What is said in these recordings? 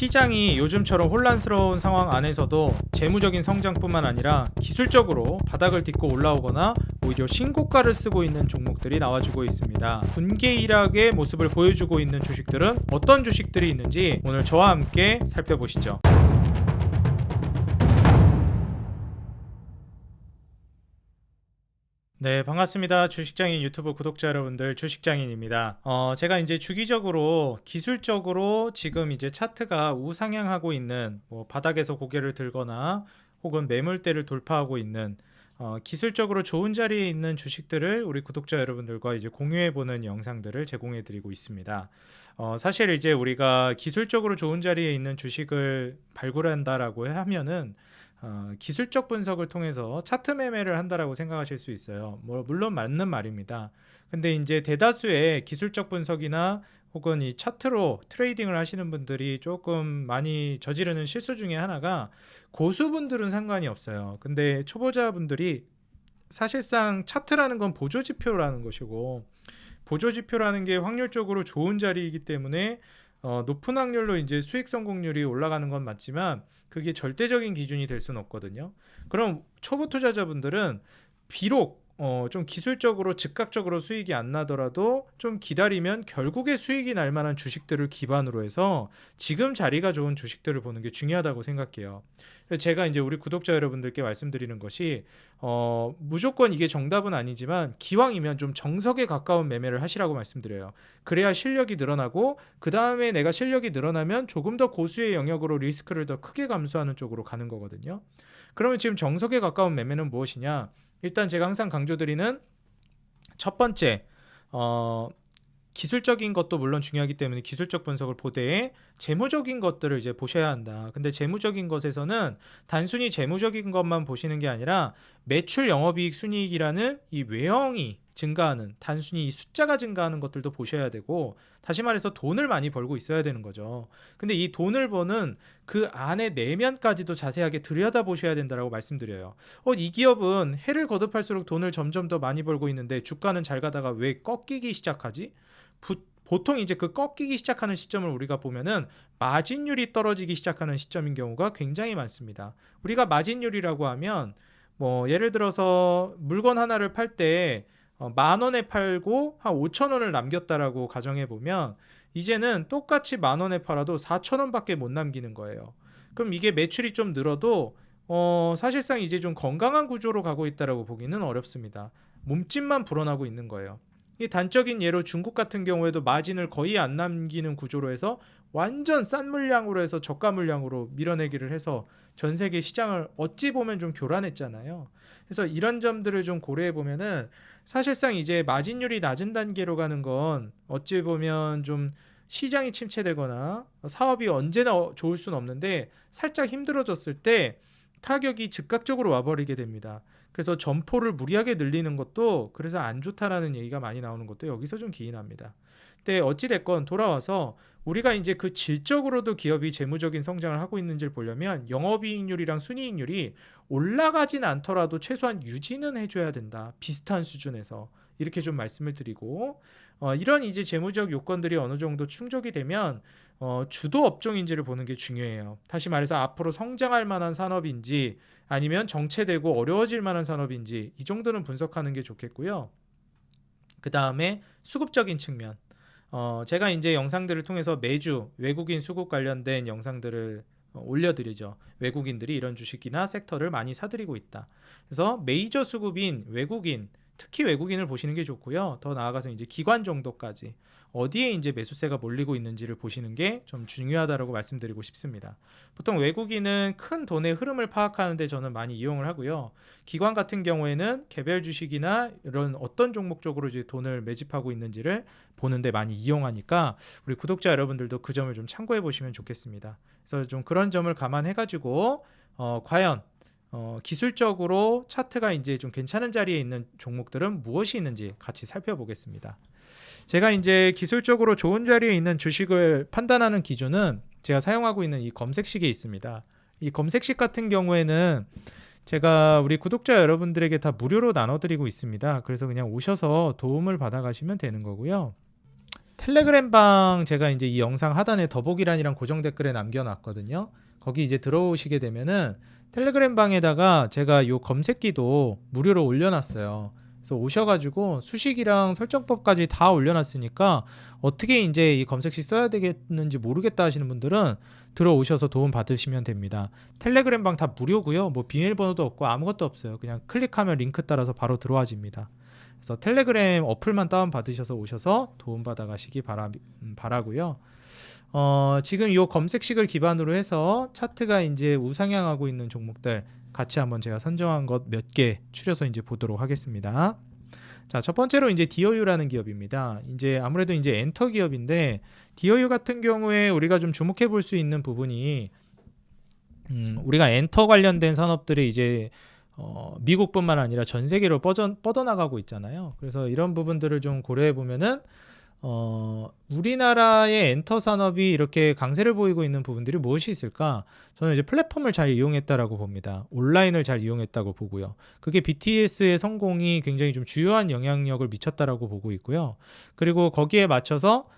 시장이 요즘처럼 혼란스러운 상황 안에서도 재무적인 성장뿐만 아니라 기술적으로 바닥을 딛고 올라오거나 오히려 신고가를 쓰고 있는 종목들이 나와주고 있습니다. 분기 일학의 모습을 보여주고 있는 주식들은 어떤 주식들이 있는지 오늘 저와 함께 살펴보시죠. 네, 반갑습니다. 주식장인 유튜브 구독자 여러분들, 주식장인입니다. 제가 이제 주기적으로 기술적으로 지금 이제 차트가 우상향하고 있는 바닥에서 고개를 들거나 혹은 매물대를 돌파하고 있는 기술적으로 좋은 자리에 있는 주식들을 우리 구독자 여러분들과 이제 공유해보는 영상들을 제공해드리고 있습니다. 사실 이제 우리가 기술적으로 좋은 자리에 있는 주식을 발굴한다라고 하면은 기술적 분석을 통해서 차트 매매를 한다라고 생각하실 수 있어요. 물론 맞는 말입니다. 근데 이제 대다수의 기술적 분석이나 혹은 이 차트로 트레이딩을 하시는 분들이 조금 많이 저지르는 실수 중에 하나가, 고수분들은 상관이 없어요. 근데 초보자분들이 사실상 차트라는 건 보조지표라는 것이고, 보조지표라는 게 확률적으로 좋은 자리이기 때문에 높은 확률로 이제 수익 성공률이 올라가는 건 맞지만 그게 절대적인 기준이 될 수는 없거든요. 그럼 초보 투자자분들은 비록 좀 기술적으로 즉각적으로 수익이 안 나더라도 좀 기다리면 결국에 수익이 날 만한 주식들을 기반으로 해서 지금 자리가 좋은 주식들을 보는 게 중요하다고 생각해요. 제가 이제 우리 구독자 여러분들께 말씀드리는 것이 무조건 이게 정답은 아니지만 기왕이면 좀 정석에 가까운 매매를 하시라고 말씀드려요. 그래야 실력이 늘어나고 그 다음에 내가 실력이 늘어나면 조금 더 고수의 영역으로 리스크를 더 크게 감수하는 쪽으로 가는 거거든요. 그러면 지금 정석에 가까운 매매는 무엇이냐? 일단 제가 항상 강조드리는 첫 번째, 기술적인 것도 물론 중요하기 때문에 기술적 분석을 보되 재무적인 것들을 이제 보셔야 한다. 근데 재무적인 것에서는 단순히 재무적인 것만 보시는 게 아니라 매출 영업이익 순이익이라는 이 외형이 증가하는, 단순히 이 숫자가 증가하는 것들도 보셔야 되고, 다시 말해서 돈을 많이 벌고 있어야 되는 거죠. 근데 이 돈을 버는 그 안에 내면까지도 자세하게 들여다보셔야 된다라고 말씀드려요. 이 기업은 해를 거듭할수록 돈을 점점 더 많이 벌고 있는데 주가는 잘 가다가 왜 꺾이기 시작하지? 보통 이제 그 꺾이기 시작하는 시점을 우리가 보면은 마진율이 떨어지기 시작하는 시점인 경우가 굉장히 많습니다. 우리가 마진율이라고 하면 예를 들어서 물건 하나를 팔 때 10,000원에 팔고 한 5,000원을 남겼다라고 가정해 보면 이제는 똑같이 10,000원에 팔아도 4,000원밖에 못 남기는 거예요. 그럼 이게 매출이 좀 늘어도 사실상 이제 좀 건강한 구조로 가고 있다라고 보기는 어렵습니다. 몸집만 불어나고 있는 거예요. 이 단적인 예로 중국 같은 경우에도 마진을 거의 안 남기는 구조로 해서 완전 싼 물량으로 해서 저가 물량으로 밀어내기를 해서 전 세계 시장을 어찌 보면 좀 교란했잖아요. 그래서 이런 점들을 좀 고려해 보면은 사실상 이제 마진율이 낮은 단계로 가는 건 어찌 보면 좀 시장이 침체되거나 사업이 언제나 좋을 수는 없는데 살짝 힘들어졌을 때 타격이 즉각적으로 와버리게 됩니다. 그래서 점포를 무리하게 늘리는 것도 그래서 안 좋다라는 얘기가 많이 나오는 것도 여기서 좀 기인합니다. 근데 어찌됐건 돌아와서 우리가 이제 그 질적으로도 기업이 재무적인 성장을 하고 있는지를 보려면 영업이익률이랑 순이익률이 올라가진 않더라도 최소한 유지는 해줘야 된다. 비슷한 수준에서. 이렇게 좀 말씀을 드리고, 이런 이제 재무적 요건들이 어느 정도 충족이 되면 주도 업종인지를 보는 게 중요해요. 다시 말해서 앞으로 성장할 만한 산업인지 아니면 정체되고 어려워질 만한 산업인지 이 정도는 분석하는 게 좋겠고요. 그 다음에 수급적인 측면. 제가 이제 영상들을 통해서 매주 외국인 수급 관련된 영상들을 올려드리죠. 외국인들이 이런 주식이나 섹터를 많이 사들이고 있다. 그래서 메이저 수급인 외국인, 특히 외국인을 보시는 게 좋고요. 더 나아가서 이제 기관 정도까지 어디에 이제 매수세가 몰리고 있는지를 보시는 게 좀 중요하다라고 말씀드리고 싶습니다. 보통 외국인은 큰 돈의 흐름을 파악하는데 저는 많이 이용을 하고요. 기관 같은 경우에는 개별 주식이나 이런 어떤 종목 쪽으로 이제 돈을 매집하고 있는지를 보는데 많이 이용하니까 우리 구독자 여러분들도 그 점을 좀 참고해 보시면 좋겠습니다. 그래서 좀 그런 점을 감안해 가지고 과연 기술적으로 차트가 이제 좀 괜찮은 자리에 있는 종목들은 무엇이 있는지 같이 살펴보겠습니다. 제가 이제 기술적으로 좋은 자리에 있는 주식을 판단하는 기준은 제가 사용하고 있는 이 검색식에 있습니다. 이 검색식 같은 경우에는 제가 우리 구독자 여러분들에게 다 무료로 나눠드리고 있습니다. 그래서 그냥 오셔서 도움을 받아가시면 되는 거고요. 텔레그램 방 제가 이제 이 영상 하단에 더보기란이랑 고정 댓글에 남겨놨거든요. 거기 이제 들어오시게 되면은 텔레그램 방에다가 제가 요 검색기도 무료로 올려놨어요. 그래서 오셔가지고 수식이랑 설정법까지 다 올려놨으니까 어떻게 이제 이 검색식 써야 되겠는지 모르겠다 하시는 분들은 들어오셔서 도움 받으시면 됩니다. 텔레그램 방 다 무료고요. 뭐 비밀번호도 없고 아무것도 없어요. 그냥 클릭하면 링크 따라서 바로 들어와집니다. 그래서 텔레그램 어플만 다운 받으셔서 오셔서 도움 받아 가시기 바라고요. 지금 이 검색식을 기반으로 해서 차트가 이제 우상향하고 있는 종목들 같이 한번 제가 선정한 것 몇 개 추려서 이제 보도록 하겠습니다. 자, 첫 번째로 이제 디어유라는 기업입니다. 이제 아무래도 이제 엔터 기업인데 디어유 같은 경우에 우리가 좀 주목해 볼 수 있는 부분이 우리가 엔터 관련된 산업들이 이제 미국뿐만 아니라 전 세계로 뻗어나가고 있잖아요. 그래서 이런 부분들을 좀 고려해 보면은 우리나라의 엔터 산업이 이렇게 강세를 보이고 있는 부분들이 무엇이 있을까? 저는 이제 플랫폼을 잘 이용했다라고 봅니다. 온라인을 잘 이용했다고 보고요. 그게 BTS의 성공이 굉장히 좀 주요한 영향력을 미쳤다라고 보고 있고요. 그리고 거기에 맞춰서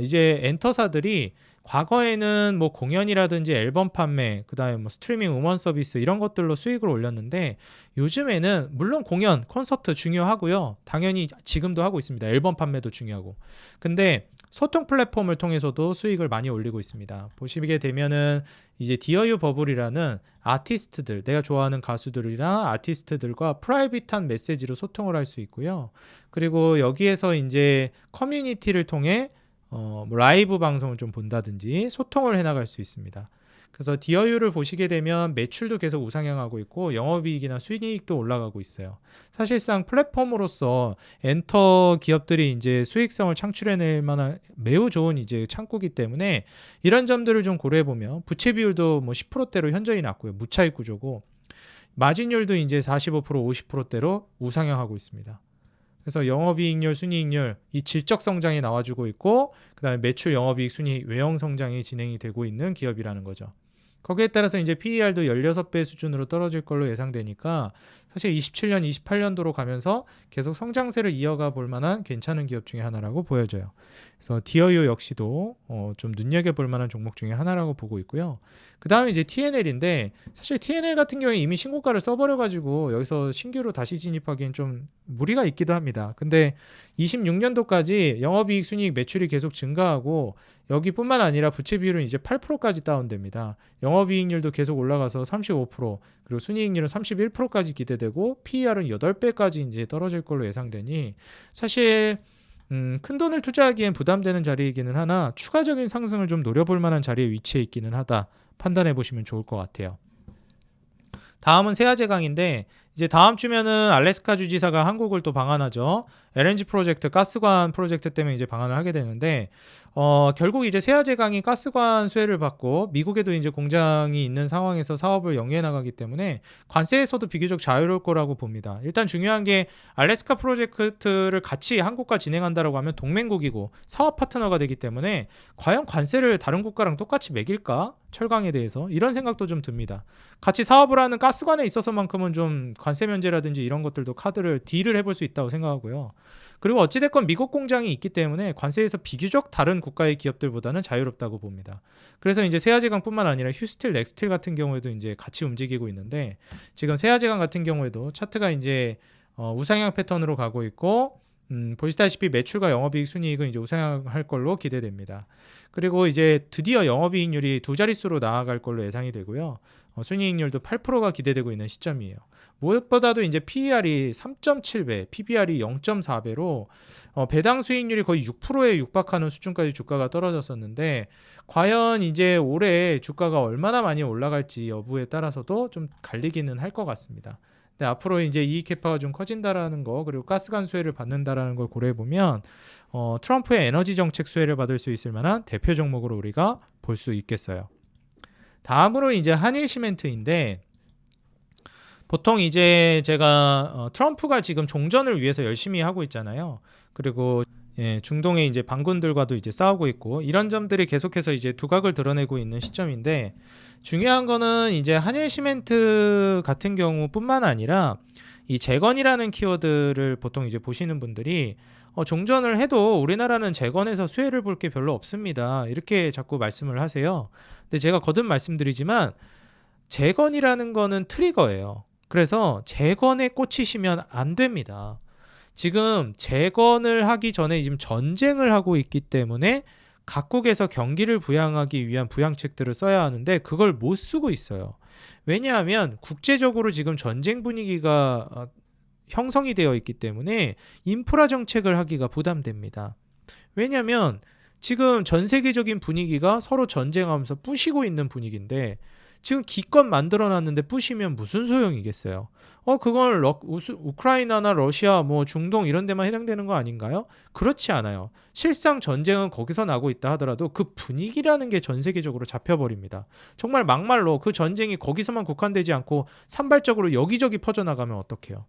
이제 엔터사들이 과거에는 뭐 공연이라든지 앨범 판매, 그다음에 뭐 스트리밍 음원 서비스 이런 것들로 수익을 올렸는데 요즘에는 물론 공연, 콘서트 중요하고요. 당연히 지금도 하고 있습니다. 앨범 판매도 중요하고. 근데 소통 플랫폼을 통해서도 수익을 많이 올리고 있습니다. 보시게 되면은 이제 디어유 버블이라는 아티스트들, 내가 좋아하는 가수들이나 아티스트들과 프라이빗한 메시지로 소통을 할 수 있고요. 그리고 여기에서 이제 커뮤니티를 통해 뭐 라이브 방송을 좀 본다든지 소통을 해나갈 수 있습니다. 그래서 디어유를 보시게 되면 매출도 계속 우상향하고 있고 영업이익이나 수익이익도 올라가고 있어요. 사실상 플랫폼으로서 엔터 기업들이 이제 수익성을 창출해낼 만한 매우 좋은 이제 창구기 때문에 이런 점들을 좀 고려해 보면 부채 비율도 뭐 10%대로 현저히 낮고요. 무차익 구조고 마진율도 이제 45%, 50%대로 우상향하고 있습니다. 그래서 영업이익률, 순이익률 이 질적 성장이 나와주고 있고 그다음에 매출, 영업이익, 순이익 외형 성장이 진행이 되고 있는 기업이라는 거죠. 거기에 따라서 이제 PER도 16배 수준으로 떨어질 걸로 예상되니까 사실 27년, 28년도로 가면서 계속 성장세를 이어가 볼 만한 괜찮은 기업 중에 하나라고 보여져요. 그래서 디어유 역시도 좀 눈여겨볼 만한 종목 중에 하나라고 보고 있고요. 그 다음에 이제 TNL인데 사실 TNL 같은 경우에 이미 신고가를 써버려가지고 여기서 신규로 다시 진입하기엔 좀 무리가 있기도 합니다. 근데 26년도까지 영업이익, 순이익, 매출이 계속 증가하고 여기뿐만 아니라 부채 비율은 이제 8%까지 다운됩니다. 영업이익률도 계속 올라가서 35% 그리고 순이익률은 31%까지 기대되고 PER은 8배까지 이제 떨어질 걸로 예상되니 사실 큰 돈을 투자하기엔 부담되는 자리이기는 하나 추가적인 상승을 좀 노려볼 만한 자리에 위치해 있기는 하다 판단해 보시면 좋을 것 같아요. 다음은 세아제강인데 이제 다음 주면은 알래스카 주지사가 한국을 또 방한하죠. LNG 프로젝트, 가스관 프로젝트 때문에 이제 방한을 하게 되는데 결국 이제 세아제강이 가스관 수혜를 받고 미국에도 이제 공장이 있는 상황에서 사업을 영위해 나가기 때문에 관세에서도 비교적 자유로울 거라고 봅니다. 일단 중요한 게 알래스카 프로젝트를 같이 한국과 진행한다라고 하면 동맹국이고 사업 파트너가 되기 때문에 과연 관세를 다른 국가랑 똑같이 매길까? 철강에 대해서 이런 생각도 좀 듭니다. 같이 사업을 하는 가스관에 있어서만큼은 좀 관세 면제라든지 이런 것들도 카드를 딜을 해볼 수 있다고 생각하고요. 그리고 어찌됐건 미국 공장이 있기 때문에 관세에서 비교적 다른 국가의 기업들보다는 자유롭다고 봅니다. 그래서 이제 세아제강뿐만 아니라 휴스틸, 넥스틸 같은 경우에도 이제 같이 움직이고 있는데 지금 세아제강 같은 경우에도 차트가 이제 우상향 패턴으로 가고 있고 보시다시피 매출과 영업이익, 순이익은 이제 우상향할 걸로 기대됩니다. 그리고 이제 드디어 영업이익률이 두 자릿수로 나아갈 걸로 예상이 되고요. 순이익률도 8%가 기대되고 있는 시점이에요. 무엇보다도 이제 PER이 3.7배, PBR이 0.4배로 배당 수익률이 거의 6%에 육박하는 수준까지 주가가 떨어졌었는데 과연 이제 올해 주가가 얼마나 많이 올라갈지 여부에 따라서도 좀 갈리기는 할 것 같습니다. 근데 앞으로 이제 이익 캐파가 좀 커진다라는 거 그리고 가스관 수혜를 받는다라는 걸 고려해 보면 트럼프의 에너지 정책 수혜를 받을 수 있을 만한 대표 종목으로 우리가 볼 수 있겠어요. 다음으로 이제 한일 시멘트인데 보통 이제 제가 트럼프가 지금 종전을 위해서 열심히 하고 있잖아요. 그리고 중동의 이제 반군들과도 이제 싸우고 있고 이런 점들이 계속해서 이제 두각을 드러내고 있는 시점인데 중요한 거는 이제 한일 시멘트 같은 경우뿐만 아니라 이 재건이라는 키워드를 보통 이제 보시는 분들이 종전을 해도 우리나라는 재건에서 수혜를 볼 게 별로 없습니다. 이렇게 자꾸 말씀을 하세요. 근데 제가 거듭 말씀드리지만 재건이라는 거는 트리거예요. 그래서 재건에 꽂히시면 안 됩니다. 지금 재건을 하기 전에 지금 전쟁을 하고 있기 때문에 각국에서 경기를 부양하기 위한 부양책들을 써야 하는데 그걸 못 쓰고 있어요. 왜냐하면 국제적으로 지금 전쟁 분위기가 형성이 되어 있기 때문에 인프라 정책을 하기가 부담됩니다. 왜냐하면 지금 전 세계적인 분위기가 서로 전쟁하면서 부시고 있는 분위기인데 지금 기껏 만들어놨는데 부시면 무슨 소용이겠어요? 그걸 우크라이나나 러시아, 뭐 중동 이런 데만 해당되는 거 아닌가요? 그렇지 않아요. 실상 전쟁은 거기서 나고 있다 하더라도 그 분위기라는 게 전 세계적으로 잡혀버립니다. 정말 막말로 그 전쟁이 거기서만 국한되지 않고 산발적으로 여기저기 퍼져나가면 어떡해요?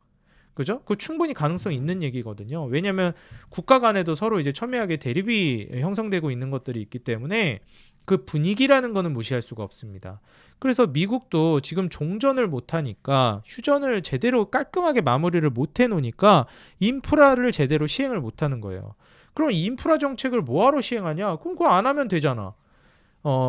그죠? 그 충분히 가능성 있는 얘기거든요. 왜냐하면 국가 간에도 서로 이제 첨예하게 대립이 형성되고 있는 것들이 있기 때문에 그 분위기라는 거는 무시할 수가 없습니다. 그래서 미국도 지금 종전을 못하니까 휴전을 제대로 깔끔하게 마무리를 못 해놓으니까 인프라를 제대로 시행을 못하는 거예요. 그럼 인프라 정책을 뭐하러 시행하냐? 그럼 그거 안 하면 되잖아.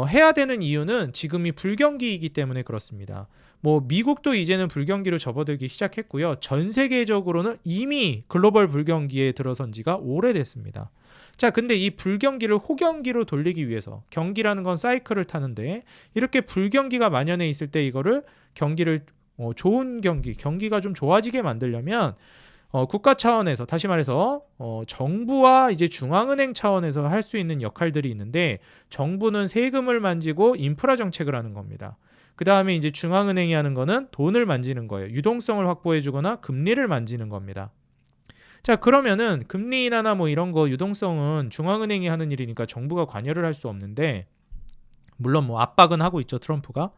해야 되는 이유는 지금이 불경기이기 때문에 그렇습니다. 뭐 미국도 이제는 불경기로 접어들기 시작했고요. 전 세계적으로는 이미 글로벌 불경기에 들어선 지가 오래됐습니다. 자, 근데 이 불경기를 호경기로 돌리기 위해서 경기라는 건 사이클을 타는데 이렇게 불경기가 만연해 있을 때 이거를 경기를 좋은 경기가 좀 좋아지게 만들려면 국가 차원에서 다시 말해서 정부와 이제 중앙은행 차원에서 할 수 있는 역할들이 있는데 정부는 세금을 만지고 인프라 정책을 하는 겁니다. 그 다음에 이제 중앙은행이 하는 거는 돈을 만지는 거예요. 유동성을 확보해주거나 금리를 만지는 겁니다. 자, 그러면은 금리 인하나 뭐 이런 거 유동성은 중앙은행이 하는 일이니까 정부가 관여를 할 수 없는데 물론 뭐 압박은 하고 있죠, 트럼프가.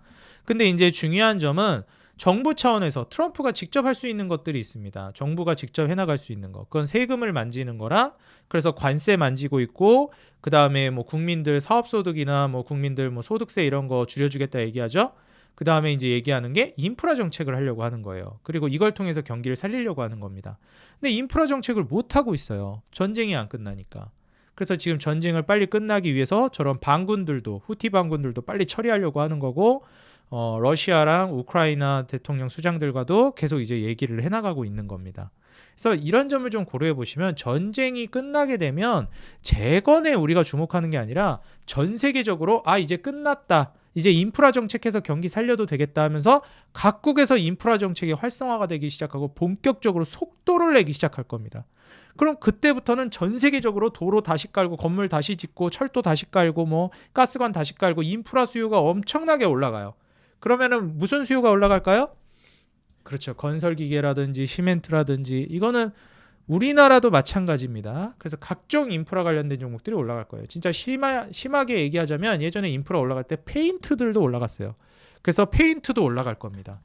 근데 이제 중요한 점은 정부 차원에서 트럼프가 직접 할 수 있는 것들이 있습니다. 정부가 직접 해나갈 수 있는 거. 그건 세금을 만지는 거랑 그래서 관세 만지고 있고 그 다음에 뭐 국민들 사업소득이나 뭐 국민들 뭐 소득세 이런 거 줄여주겠다 얘기하죠. 그 다음에 이제 얘기하는 게 인프라 정책을 하려고 하는 거예요. 그리고 이걸 통해서 경기를 살리려고 하는 겁니다. 근데 인프라 정책을 못 하고 있어요. 전쟁이 안 끝나니까. 그래서 지금 전쟁을 빨리 끝나기 위해서 저런 반군들도 후티 반군들도 빨리 처리하려고 하는 거고 러시아랑 우크라이나 대통령 수장들과도 계속 이제 얘기를 해나가고 있는 겁니다. 그래서 이런 점을 좀 고려해 보시면 전쟁이 끝나게 되면 재건에 우리가 주목하는 게 아니라 전 세계적으로 이제 끝났다. 이제 인프라 정책해서 경기 살려도 되겠다 하면서 각국에서 인프라 정책이 활성화가 되기 시작하고 본격적으로 속도를 내기 시작할 겁니다. 그럼 그때부터는 전 세계적으로 도로 다시 깔고 건물 다시 짓고 철도 다시 깔고 뭐 가스관 다시 깔고 인프라 수요가 엄청나게 올라가요. 그러면은 무슨 수요가 올라갈까요? 그렇죠. 건설기계라든지 시멘트라든지 이거는 우리나라도 마찬가지입니다. 그래서 각종 인프라 관련된 종목들이 올라갈 거예요. 진짜 심하게 얘기하자면 예전에 인프라 올라갈 때 페인트들도 올라갔어요. 그래서 페인트도 올라갈 겁니다.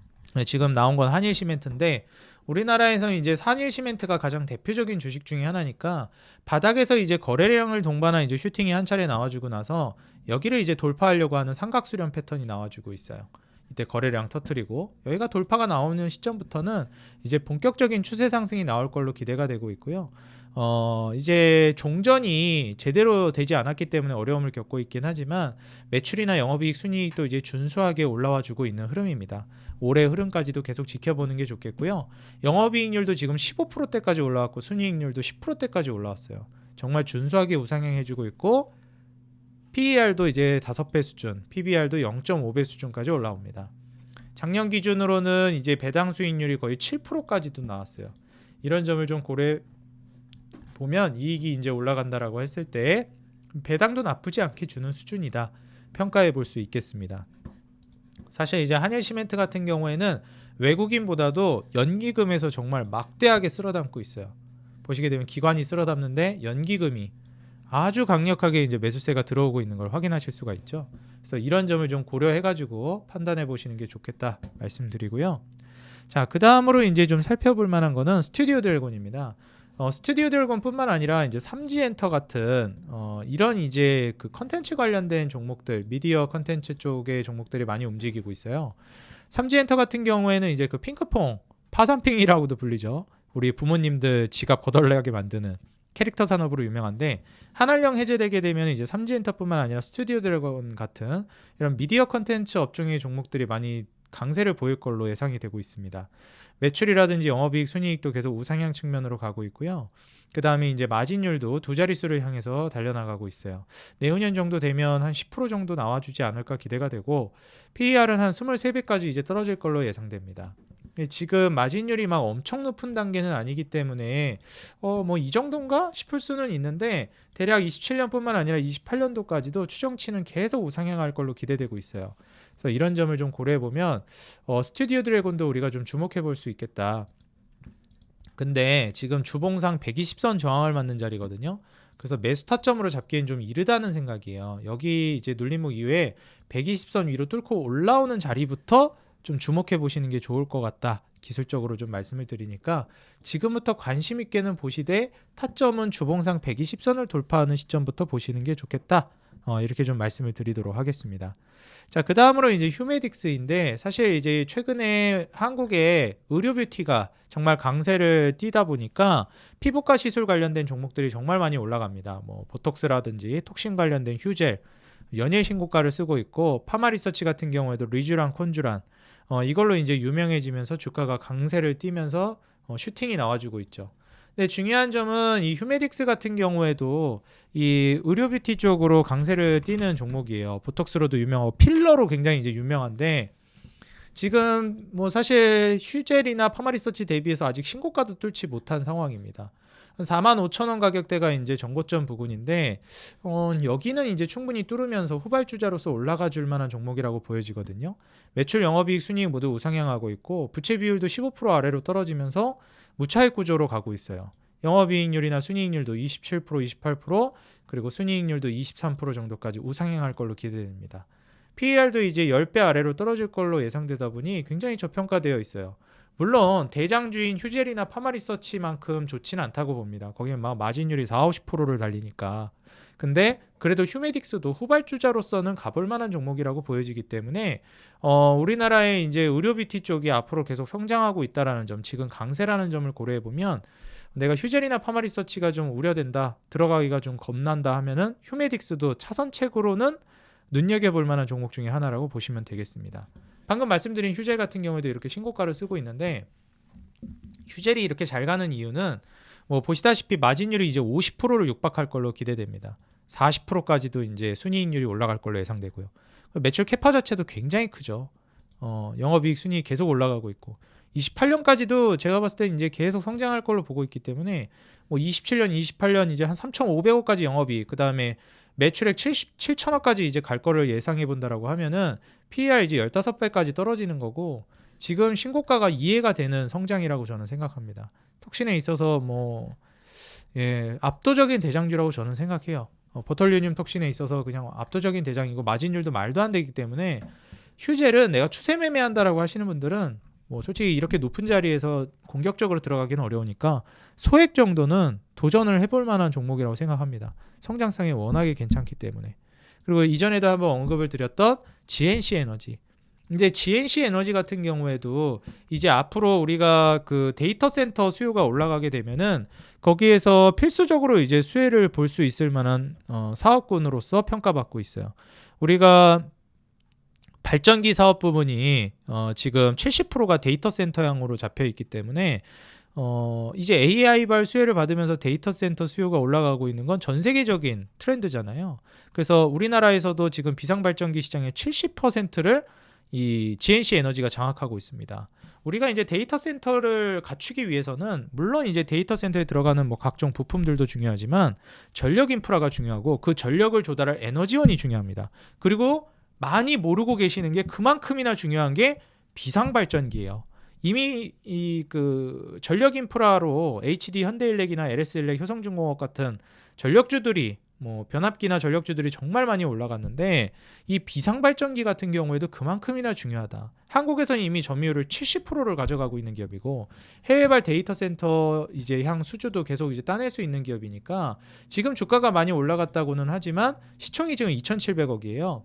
지금 나온 건 한일 시멘트인데 우리나라에서는 이제 한일 시멘트가 가장 대표적인 주식 중에 하나니까 바닥에서 이제 거래량을 동반한 이제 슈팅이 한 차례 나와주고 나서 여기를 이제 돌파하려고 하는 삼각수렴 패턴이 나와주고 있어요. 이때 거래량 터트리고 여기가 돌파가 나오는 시점부터는 이제 본격적인 추세 상승이 나올 걸로 기대가 되고 있고요. 이제 종전이 제대로 되지 않았기 때문에 어려움을 겪고 있긴 하지만 매출이나 영업이익 순이익도 이제 준수하게 올라와 주고 있는 흐름입니다. 올해 흐름까지도 계속 지켜보는 게 좋겠고요. 영업이익률도 지금 15%대까지 올라왔고 순이익률도 10%대까지 올라왔어요. 정말 준수하게 우상향해주고 있고 PER도 이제 5배 수준, PBR도 0.5배 수준까지 올라옵니다. 작년 기준으로는 이제 배당 수익률이 거의 7%까지도 나왔어요. 이런 점을 좀 고려해 보면 이익이 이제 올라간다라고 했을 때 배당도 나쁘지 않게 주는 수준이다. 평가해 볼 수 있겠습니다. 사실 이제 한일시멘트 같은 경우에는 외국인보다도 연기금에서 정말 막대하게 쓸어담고 있어요. 보시게 되면 기관이 쓸어담는데 연기금이 아주 강력하게 이제 매수세가 들어오고 있는 걸 확인하실 수가 있죠. 그래서 이런 점을 좀 고려해가지고 판단해 보시는 게 좋겠다 말씀드리고요. 자, 그 다음으로 이제 좀 살펴볼 만한 거는 스튜디오 드래곤입니다. 스튜디오 드래곤뿐만 아니라 이제 삼지엔터 같은 이런 이제 그 컨텐츠 관련된 종목들, 미디어 컨텐츠 쪽의 종목들이 많이 움직이고 있어요. 삼지엔터 같은 경우에는 이제 그 핑크퐁, 파산핑이라고도 불리죠. 우리 부모님들 지갑 거덜나게 만드는 캐릭터 산업으로 유명한데 한알령 해제되게 되면 이제 삼지엔터뿐만 아니라 스튜디오 드래곤 같은 이런 미디어 컨텐츠 업종의 종목들이 많이 강세를 보일 걸로 예상이 되고 있습니다. 매출이라든지 영업이익, 순이익도 계속 우상향 측면으로 가고 있고요. 그 다음에 이제 마진율도 두 자릿수를 향해서 달려나가고 있어요. 내후년 정도 되면 한 10% 정도 나와주지 않을까 기대가 되고 PER은 한 23배까지 이제 떨어질 걸로 예상됩니다. 지금 마진율이 막 엄청 높은 단계는 아니기 때문에 뭐 이 정도인가 싶을 수는 있는데 대략 27년뿐만 아니라 28년도까지도 추정치는 계속 우상향할 걸로 기대되고 있어요. 그래서 이런 점을 좀 고려해 보면 스튜디오 드래곤도 우리가 좀 주목해 볼 수 있겠다. 근데 지금 주봉상 120선 저항을 맞는 자리거든요. 그래서 매수 타점으로 잡기엔 좀 이르다는 생각이에요. 여기 이제 눌림목 이후에 120선 위로 뚫고 올라오는 자리부터 좀 주목해 보시는 게 좋을 것 같다. 기술적으로 좀 말씀을 드리니까 지금부터 관심 있게는 보시되 타점은 주봉상 120선을 돌파하는 시점부터 보시는 게 좋겠다. 이렇게 좀 말씀을 드리도록 하겠습니다. 자, 그 다음으로 이제 휴메딕스인데 사실 이제 최근에 한국의 의료 뷰티가 정말 강세를 띠다 보니까 피부과 시술 관련된 종목들이 정말 많이 올라갑니다. 뭐 보톡스라든지 톡신 관련된 휴젤, 연예 신고가를 쓰고 있고 파마리서치 같은 경우에도 리쥬란, 콘쥬란 이걸로 이제 유명해지면서 주가가 강세를 띠면서 슈팅이 나와주고 있죠. 근데 중요한 점은 이 휴메딕스 같은 경우에도 이 의료 뷰티 쪽으로 강세를 띠는 종목이에요. 보톡스로도 유명하고 필러로 굉장히 이제 유명한데 지금 뭐 사실 휴젤이나 파마리서치 대비해서 아직 신고가도 뚫지 못한 상황입니다. 45,000원 가격대가 이제 전고점 부근인데 여기는 이제 충분히 뚫으면서 후발주자로서 올라가 줄 만한 종목이라고 보여지거든요. 매출, 영업이익, 순이익 모두 우상향하고 있고 부채 비율도 15% 아래로 떨어지면서 무차익 구조로 가고 있어요. 영업이익률이나 순이익률도 27%, 28% 그리고 순이익률도 23% 정도까지 우상향할 걸로 기대됩니다. PER도 이제 10배 아래로 떨어질 걸로 예상되다 보니 굉장히 저평가되어 있어요. 물론 대장주인 휴젤이나 파마리서치만큼 좋지는 않다고 봅니다. 거기는 막 마진율이 40-50%를 달리니까. 근데 그래도 휴메딕스도 후발주자로서는 가볼 만한 종목이라고 보여지기 때문에 우리나라의 이제 의료 뷰티 쪽이 앞으로 계속 성장하고 있다라는 점, 지금 강세라는 점을 고려해 보면 내가 휴젤이나 파마리서치가 좀 우려된다, 들어가기가 좀 겁난다 하면은 휴메딕스도 차선책으로는 눈여겨볼 만한 종목 중에 하나라고 보시면 되겠습니다. 방금 말씀드린 휴젤 같은 경우에도 이렇게 신고가를 쓰고 있는데 휴젤이 이렇게 잘 가는 이유는 뭐 보시다시피 마진율이 이제 50%를 육박할 걸로 기대됩니다. 40%까지도 이제 순이익률이 올라갈 걸로 예상되고요. 매출 캐파 자체도 굉장히 크죠. 영업이익, 순이익 계속 올라가고 있고 28년까지도 제가 봤을 때 이제 계속 성장할 걸로 보고 있기 때문에 뭐 27년, 28년 이제 한 3,500억까지 영업이익, 그 다음에 매출액 7천억까지 이제 갈 거를 예상해 본다라고 하면은 PER 이제 15배까지 떨어지는 거고 지금 신고가가 이해가 되는 성장이라고 저는 생각합니다. 톡신에 있어서 뭐 압도적인 대장주라고 저는 생각해요. 보톨리늄 톡신에 있어서 그냥 압도적인 대장이고 마진율도 말도 안 되기 때문에 휴젤은 내가 추세 매매한다라고 하시는 분들은 뭐 솔직히 이렇게 높은 자리에서 공격적으로 들어가기는 어려우니까 소액 정도는 도전을 해볼 만한 종목이라고 생각합니다. 성장성이 워낙에 괜찮기 때문에. 그리고 이전에도 한번 언급을 드렸던 GNC 에너지. 이제 GNC 에너지 같은 경우에도 이제 앞으로 우리가 그 데이터 센터 수요가 올라가게 되면은 거기에서 필수적으로 이제 수혜를 볼 수 있을 만한 사업군으로서 평가받고 있어요. 우리가 발전기 사업 부분이 지금 70%가 데이터 센터향으로 잡혀 있기 때문에 이제 AI발 수혜를 받으면서 데이터 센터 수요가 올라가고 있는 건 전 세계적인 트렌드잖아요. 그래서 우리나라에서도 지금 비상발전기 시장의 70%를 이 GNC 에너지가 장악하고 있습니다. 우리가 이제 데이터 센터를 갖추기 위해서는 물론 이제 데이터 센터에 들어가는 뭐 각종 부품들도 중요하지만 전력 인프라가 중요하고 그 전력을 조달할 에너지원이 중요합니다. 그리고 많이 모르고 계시는 게 그만큼이나 중요한 게 비상발전기예요. 이미 이 그 전력 인프라로 HD 현대일렉이나 LS일렉, 효성중공업 같은 전력주들이 뭐 변압기나 전력주들이 정말 많이 올라갔는데 이 비상발전기 같은 경우에도 그만큼이나 중요하다. 한국에서는 이미 점유율을 70%를 가져가고 있는 기업이고 해외발 데이터 센터 이제 향 수주도 계속 이제 따낼 수 있는 기업이니까 지금 주가가 많이 올라갔다고는 하지만 시총이 지금 2,700억이에요.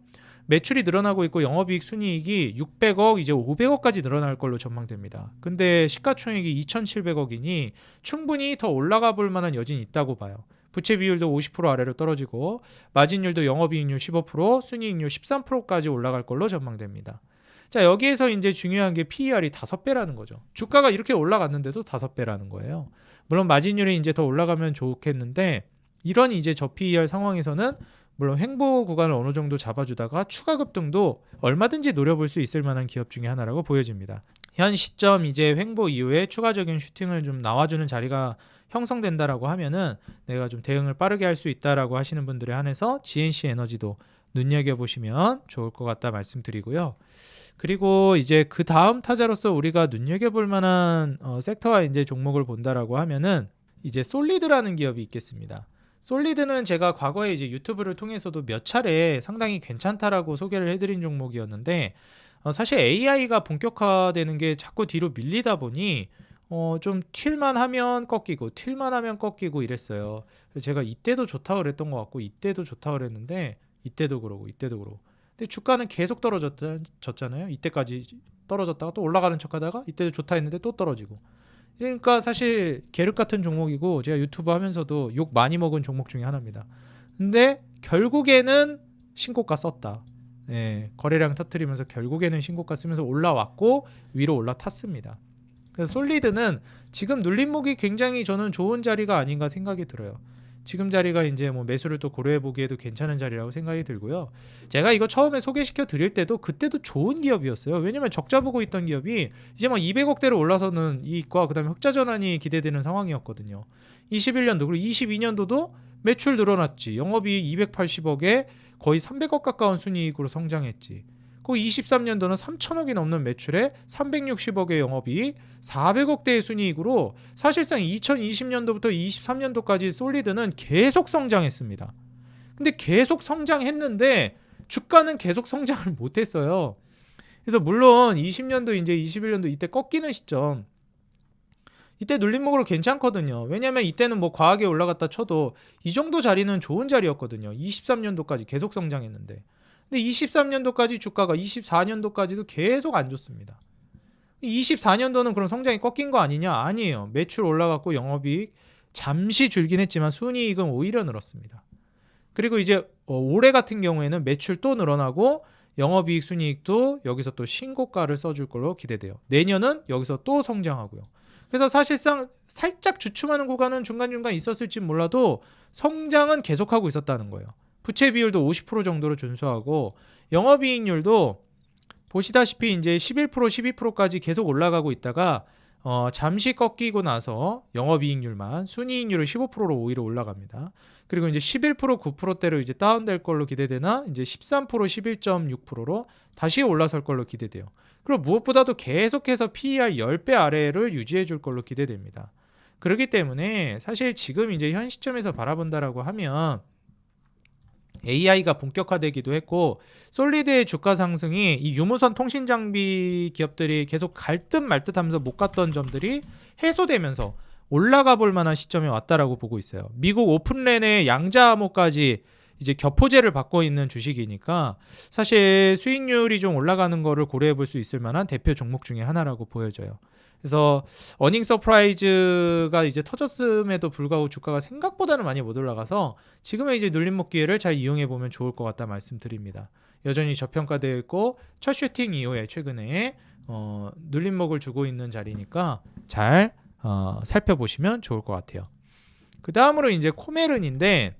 매출이 늘어나고 있고 영업이익 순이익이 600억 이제 500억까지 늘어날 걸로 전망됩니다. 근데 시가총액이 2,700억이니 충분히 더 올라가 볼 만한 여진이 있다고 봐요. 부채 비율도 50% 아래로 떨어지고 마진율도 영업이익률 15%, 순이익률 13%까지 올라갈 걸로 전망됩니다. 자, 여기에서 이제 중요한 게 PER이 5배라는 거죠. 주가가 이렇게 올라갔는데도 5배라는 거예요. 물론 마진율이 이제 더 올라가면 좋겠는데 이런 이제 저PER 상황에서는 물론 횡보 구간을 어느 정도 잡아주다가 추가 급등도 얼마든지 노려볼 수 있을 만한 기업 중에 하나라고 보여집니다. 현 시점 이제 횡보 이후에 추가적인 슈팅을 좀 나와주는 자리가 형성된다라고 하면은 내가 좀 대응을 빠르게 할 수 있다라고 하시는 분들에 한해서 GNC 에너지도 눈여겨보시면 좋을 것 같다 말씀드리고요. 그리고 이제 그 다음 타자로서 우리가 눈여겨볼 만한 섹터와 이제 종목을 본다라고 하면은 이제 솔리드라는 기업이 있겠습니다. 솔리드는 제가 과거에 이제 유튜브를 통해서도 몇 차례 상당히 괜찮다라고 소개를 해드린 종목이었는데 사실 AI가 본격화되는 게 자꾸 뒤로 밀리다 보니 좀 튈만 하면 꺾이고 이랬어요. 그래서 제가 이때도 좋다 그랬던 것 같고 이때도 좋다 그랬는데 이때도 그러고 근데 주가는 계속 떨어졌잖아요. 이때까지 떨어졌다가 또 올라가는 척하다가 이때도 좋다 했는데 또 떨어지고. 그러니까 사실 계륵 같은 종목이고 제가 유튜브 하면서도 욕 많이 먹은 종목 중에 하나입니다. 근데 결국에는 신고가 썼다. 네, 거래량 터뜨리면서 결국에는 신고가 쓰면서 올라왔고 위로 올라탔습니다. 그래서 솔리드는 지금 눌림목이 굉장히 저는 좋은 자리가 아닌가 생각이 들어요. 지금 자리가 이제 뭐 매수를 또 고려해 보기에도 괜찮은 자리라고 생각이 들고요. 제가 이거 처음에 소개시켜 드릴 때도 그때도 좋은 기업이었어요. 왜냐면 적자 보고 있던 기업이 이제 막 200억대로 올라서는 이익과 그다음에 흑자 전환이 기대되는 상황이었거든요. 21년도 그리고 22년도도 매출 늘어났지. 영업이익 280억에 거의 300억 가까운 순이익으로 성장했지. 그 23년도는 3천억이 넘는 매출에 360억의 영업이익, 400억대의 순이익으로 사실상 2020년도부터 23년도까지 솔리드는 계속 성장했습니다. 근데 계속 성장했는데 주가는 계속 성장을 못했어요. 그래서 물론 20년도 이제 21년도 이때 꺾이는 시점 이때 눌림목으로 괜찮거든요. 왜냐면 이때는 뭐 과하게 올라갔다 쳐도 이 정도 자리는 좋은 자리였거든요. 23년도까지 계속 성장했는데. 근데 23년도까지 주가가 24년도까지도 계속 안 좋습니다. 24년도는 그럼 성장이 꺾인 거 아니냐? 아니에요. 매출 올라갔고 영업이익 잠시 줄긴 했지만 순이익은 오히려 늘었습니다. 그리고 이제 올해 같은 경우에는 매출 또 늘어나고 영업이익 순이익도 여기서 또 신고가를 써줄 걸로 기대돼요. 내년은 여기서 또 성장하고요. 그래서 사실상 살짝 주춤하는 구간은 중간중간 있었을지 몰라도 성장은 계속하고 있었다는 거예요. 부채 비율도 50% 정도로 준수하고 영업이익률도 보시다시피 이제 11%, 12%까지 계속 올라가고 있다가 잠시 꺾이고 나서 영업이익률만 순이익률은 15%로 오히려 올라갑니다. 그리고 이제 11%, 9%대로 이제 다운될 걸로 기대되나 이제 13%, 11.6%로 다시 올라설 걸로 기대돼요. 그리고 무엇보다도 계속해서 PER 10배 아래를 유지해 줄 걸로 기대됩니다. 그렇기 때문에 사실 지금 이제 현 시점에서 바라본다라고 하면 AI가 본격화되기도 했고 솔리드의 주가 상승이 이 유무선 통신 장비 기업들이 계속 갈 듯 말 듯 하면서 못 갔던 점들이 해소되면서 올라가 볼 만한 시점에 왔다라고 보고 있어요. 미국 오픈랜의 양자 암호까지 이제 겹포제를 받고 있는 주식이니까 사실 수익률이 좀 올라가는 거를 고려해 볼 수 있을 만한 대표 종목 중에 하나라고 보여져요. 그래서 어닝 서프라이즈가 이제 터졌음에도 불구하고 주가가 생각보다는 많이 못 올라가서 지금의 이제 눌림목 기회를 잘 이용해 보면 좋을 것 같다 말씀드립니다. 여전히 저평가되어 있고 첫 슈팅 이후에 최근에 눌림목을 주고 있는 자리니까 잘 살펴보시면 좋을 것 같아요. 그 다음으로 이제 코메른인데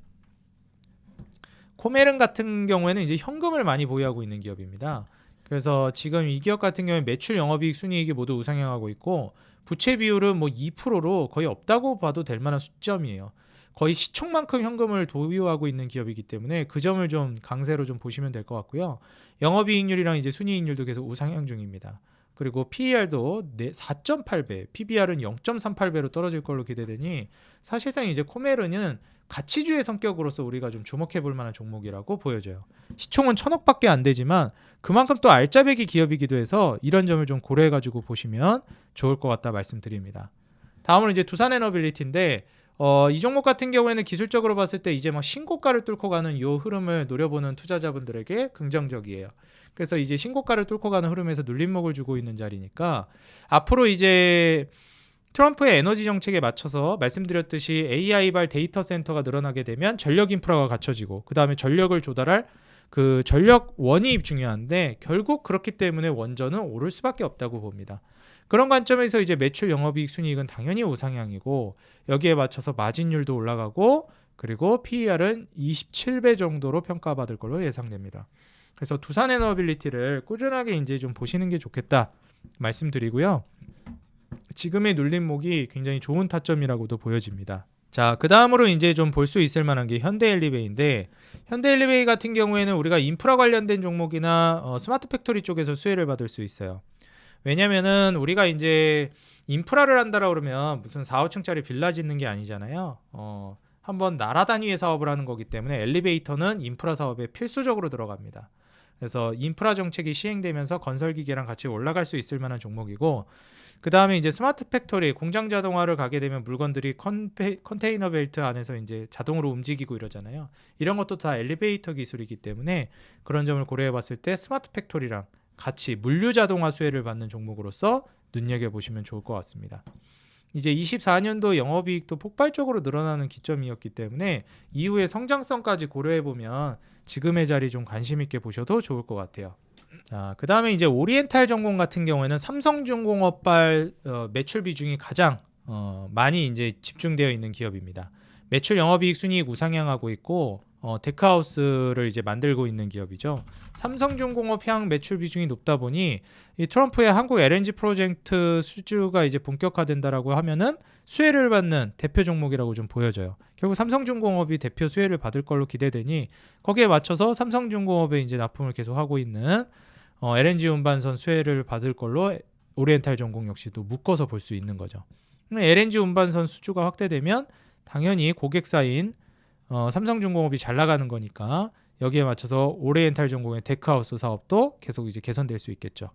코메른 같은 경우에는 이제 현금을 많이 보유하고 있는 기업입니다. 그래서 지금 이 기업 같은 경우에 매출, 영업이익, 순이익이 모두 우상향하고 있고 부채 비율은 뭐 2%로 거의 없다고 봐도 될 만한 수점이에요. 거의 시총만큼 현금을 보유하고 있는 기업이기 때문에 그 점을 좀 강세로 좀 보시면 될 것 같고요. 영업이익률이랑 이제 순이익률도 계속 우상향 중입니다. 그리고 PER도 4.8배, PBR은 0.38배로 떨어질 걸로 기대되니 사실상 이제 코메른은 가치주의 성격으로서 우리가 좀 주목해 볼 만한 종목이라고 보여져요. 시총은 1,000억밖에 안 되지만 그만큼 또 알짜배기 기업이기도 해서 이런 점을 좀 고려해 가지고 보시면 좋을 것 같다 말씀드립니다. 다음으로 이제 두산에너빌리티인데 이 종목 같은 경우에는 기술적으로 봤을 때 이제 막 신고가를 뚫고 가는 요 흐름을 노려보는 투자자분들에게 긍정적이에요. 그래서 이제 신고가를 뚫고 가는 흐름에서 눌림목을 주고 있는 자리니까 앞으로 이제 트럼프의 에너지 정책에 맞춰서 말씀드렸듯이 AI발 데이터 센터가 늘어나게 되면 전력 인프라가 갖춰지고 그 다음에 전력을 조달할 그 전력원이 중요한데 결국 그렇기 때문에 원전은 오를 수밖에 없다고 봅니다. 그런 관점에서 이제 매출 영업이익 순이익은 당연히 우상향이고 여기에 맞춰서 마진율도 올라가고 그리고 PER은 27배 정도로 평가받을 걸로 예상됩니다. 그래서 두산에너빌리티를 꾸준하게 이제 좀 보시는 게 좋겠다 말씀드리고요. 지금의 눌림목이 굉장히 좋은 타점이라고도 보여집니다. 자, 그 다음으로 이제 좀 볼 수 있을 만한 게 현대엘리베이인데 현대엘리베이 같은 경우에는 우리가 인프라 관련된 종목이나 스마트 팩토리 쪽에서 수혜를 받을 수 있어요. 왜냐면은 우리가 이제 인프라를 한다라 그러면 무슨 4, 5층짜리 빌라 짓는 게 아니잖아요. 한번 나라 단위의 사업을 하는 거기 때문에 엘리베이터는 인프라 사업에 필수적으로 들어갑니다. 그래서 인프라 정책이 시행되면서 건설 기계랑 같이 올라갈 수 있을 만한 종목이고 그 다음에 이제 스마트 팩토리 공장 자동화를 가게 되면 물건들이 컨테이너 벨트 안에서 이제 자동으로 움직이고 이러잖아요. 이런 것도 다 엘리베이터 기술이기 때문에 그런 점을 고려해 봤을 때 스마트 팩토리랑 같이 물류 자동화 수혜를 받는 종목으로서 눈여겨보시면 좋을 것 같습니다. 이제 24년도 영업이익도 폭발적으로 늘어나는 기점이었기 때문에 이후의 성장성까지 고려해보면 지금의 자리 좀 관심 있게 보셔도 좋을 것 같아요. 자, 그 다음에 이제 오리엔탈 전공 같은 경우에는 삼성중공업발 매출 비중이 가장 많이 이제 집중되어 있는 기업입니다. 매출 영업이익 순이익 우상향하고 있고 데크하우스를 이제 만들고 있는 기업이죠. 삼성중공업 향 매출 비중이 높다 보니 이 트럼프의 한국 LNG 프로젝트 수주가 이제 본격화된다라고 하면은 수혜를 받는 대표 종목이라고 좀 보여져요. 결국 삼성중공업이 대표 수혜를 받을 걸로 기대되니 거기에 맞춰서 삼성중공업에 이제 납품을 계속하고 있는 LNG 운반선 수혜를 받을 걸로 오리엔탈 전공 역시도 묶어서 볼 수 있는 거죠. LNG 운반선 수주가 확대되면 당연히 고객사인 삼성중공업이 잘 나가는 거니까 여기에 맞춰서 오리엔탈 전공의 데크하우스 사업도 계속 이제 개선될 수 있겠죠.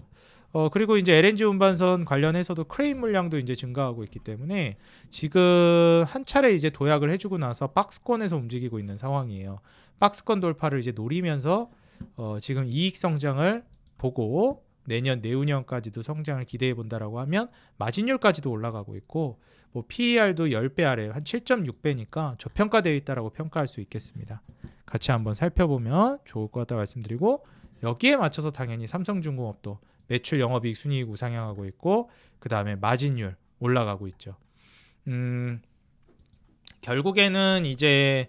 그리고 이제 LNG 운반선 관련해서도 크레인 물량도 이제 증가하고 있기 때문에 지금 한 차례 이제 도약을 해주고 나서 박스권에서 움직이고 있는 상황이에요. 박스권 돌파를 이제 노리면서 지금 이익 성장을 보고 내년 내후년까지도 성장을 기대해 본다라고 하면 마진율까지도 올라가고 있고 뭐 PER도 10배 아래 한 7.6배니까 저평가되어 있다라고 평가할 수 있겠습니다. 같이 한번 살펴보면 좋을 것 같다 말씀드리고 여기에 맞춰서 당연히 삼성중공업도 매출 영업이익 순이익 우상향하고 있고 그 다음에 마진율 올라가고 있죠. 결국에는 이제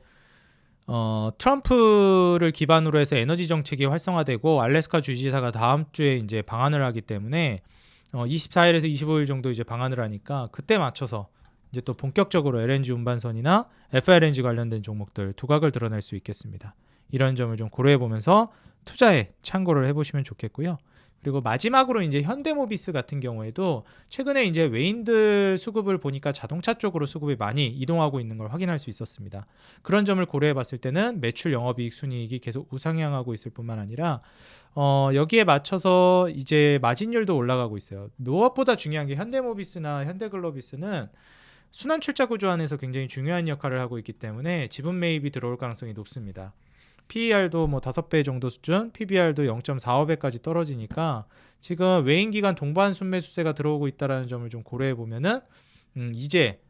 트럼프를 기반으로 해서 에너지 정책이 활성화되고 알래스카 주지사가 다음 주에 이제 방한을 하기 때문에 24일에서 25일 정도 이제 방한을 하니까 그때 맞춰서 이제 또 본격적으로 LNG 운반선이나 FLNG 관련된 종목들 두각을 드러낼 수 있겠습니다. 이런 점을 좀 고려해 보면서 투자에 참고를 해보시면 좋겠고요. 그리고 마지막으로 이제 현대모비스 같은 경우에도 최근에 이제 외인들 수급을 보니까 자동차 쪽으로 수급이 많이 이동하고 있는 걸 확인할 수 있었습니다. 그런 점을 고려해 봤을 때는 매출 영업이익 순이익이 계속 우상향하고 있을 뿐만 아니라 여기에 맞춰서 이제 마진율도 올라가고 있어요. 무엇보다 중요한 게 현대모비스나 현대글로비스는 순환 출자 구조 안에서 굉장히 중요한 역할을 하고 있기 때문에 지분 매입이 들어올 가능성이 높습니다. PER도 뭐 5배 정도 수준, PBR도 0.45배까지 떨어지니까 지금 외인 기관 동반 순매수세가 들어오고 있다는 점을 좀 고려해 보면은 이제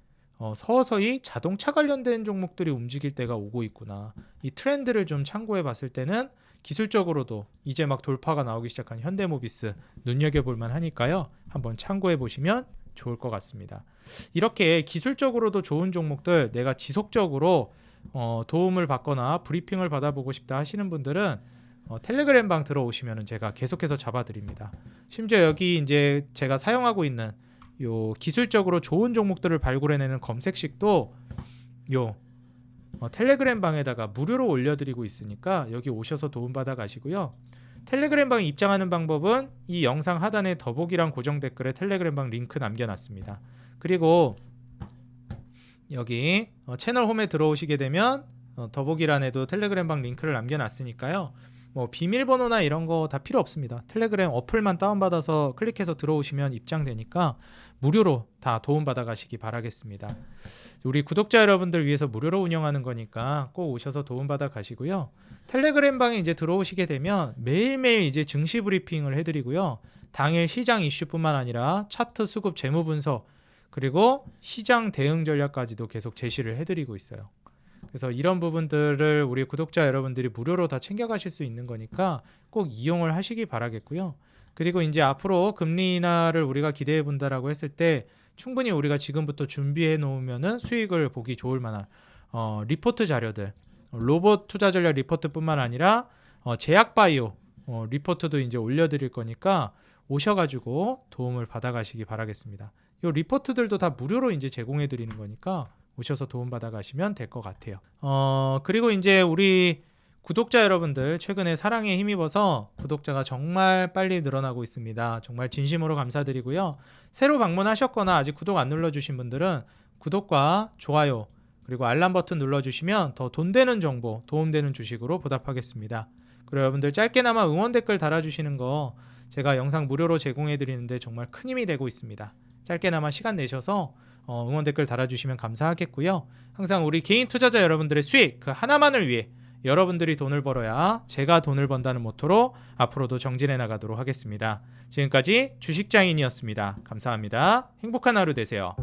서서히 자동차 관련된 종목들이 움직일 때가 오고 있구나. 이 트렌드를 좀 참고해 봤을 때는 기술적으로도 이제 막 돌파가 나오기 시작한 현대모비스 눈여겨볼 만하니까요. 한번 참고해 보시면 좋을 것 같습니다. 이렇게 기술적으로도 좋은 종목들 내가 지속적으로 도움을 받거나 브리핑을 받아보고 싶다 하시는 분들은 텔레그램 방 들어오시면 제가 계속해서 잡아드립니다. 심지어 여기 이제 제가 사용하고 있는 요 기술적으로 좋은 종목들을 발굴해내는 검색식도 요 텔레그램 방에다가 무료로 올려드리고 있으니까 여기 오셔서 도움받아 가시고요. 텔레그램 방에 입장하는 방법은 이 영상 하단에 더보기란 고정 댓글에 텔레그램 방 링크 남겨놨습니다. 그리고 여기 채널 홈에 들어오시게 되면 더보기란에도 텔레그램 방 링크를 남겨놨으니까요. 뭐 비밀번호나 이런 거 다 필요 없습니다. 텔레그램 어플만 다운받아서 클릭해서 들어오시면 입장되니까 무료로 다 도움받아 가시기 바라겠습니다. 우리 구독자 여러분들 위해서 무료로 운영하는 거니까 꼭 오셔서 도움받아 가시고요. 텔레그램 방에 이제 들어오시게 되면 매일매일 이제 증시 브리핑을 해드리고요. 당일 시장 이슈뿐만 아니라 차트 수급 재무 분석 그리고 시장 대응 전략까지도 계속 제시를 해드리고 있어요. 그래서 이런 부분들을 우리 구독자 여러분들이 무료로 다 챙겨가실 수 있는 거니까 꼭 이용을 하시기 바라겠고요. 그리고 이제 앞으로 금리 인하를 우리가 기대해 본다라고 했을 때 충분히 우리가 지금부터 준비해 놓으면은 수익을 보기 좋을 만한 리포트 자료들, 로봇 투자 전략 리포트뿐만 아니라 제약 바이오 리포트도 이제 올려드릴 거니까 오셔가지고 도움을 받아가시기 바라겠습니다. 이 리포트들도 다 무료로 이제 제공해 드리는 거니까 오셔서 도움 받아가시면 될 것 같아요. 그리고 이제 우리 구독자 여러분들 최근에 사랑에 힘입어서 구독자가 정말 빨리 늘어나고 있습니다. 정말 진심으로 감사드리고요. 새로 방문하셨거나 아직 구독 안 눌러주신 분들은 구독과 좋아요 그리고 알람 버튼 눌러주시면 더 돈 되는 정보, 도움되는 주식으로 보답하겠습니다. 그리고 여러분들 짧게나마 응원 댓글 달아주시는 거 제가 영상 무료로 제공해 드리는데 정말 큰 힘이 되고 있습니다. 짧게나마 시간 내셔서 응원 댓글 달아주시면 감사하겠고요. 항상 우리 개인 투자자 여러분들의 수익 그 하나만을 위해 여러분들이 돈을 벌어야 제가 돈을 번다는 모토로 앞으로도 정진해 나가도록 하겠습니다. 지금까지 주식장인이었습니다. 감사합니다. 행복한 하루 되세요.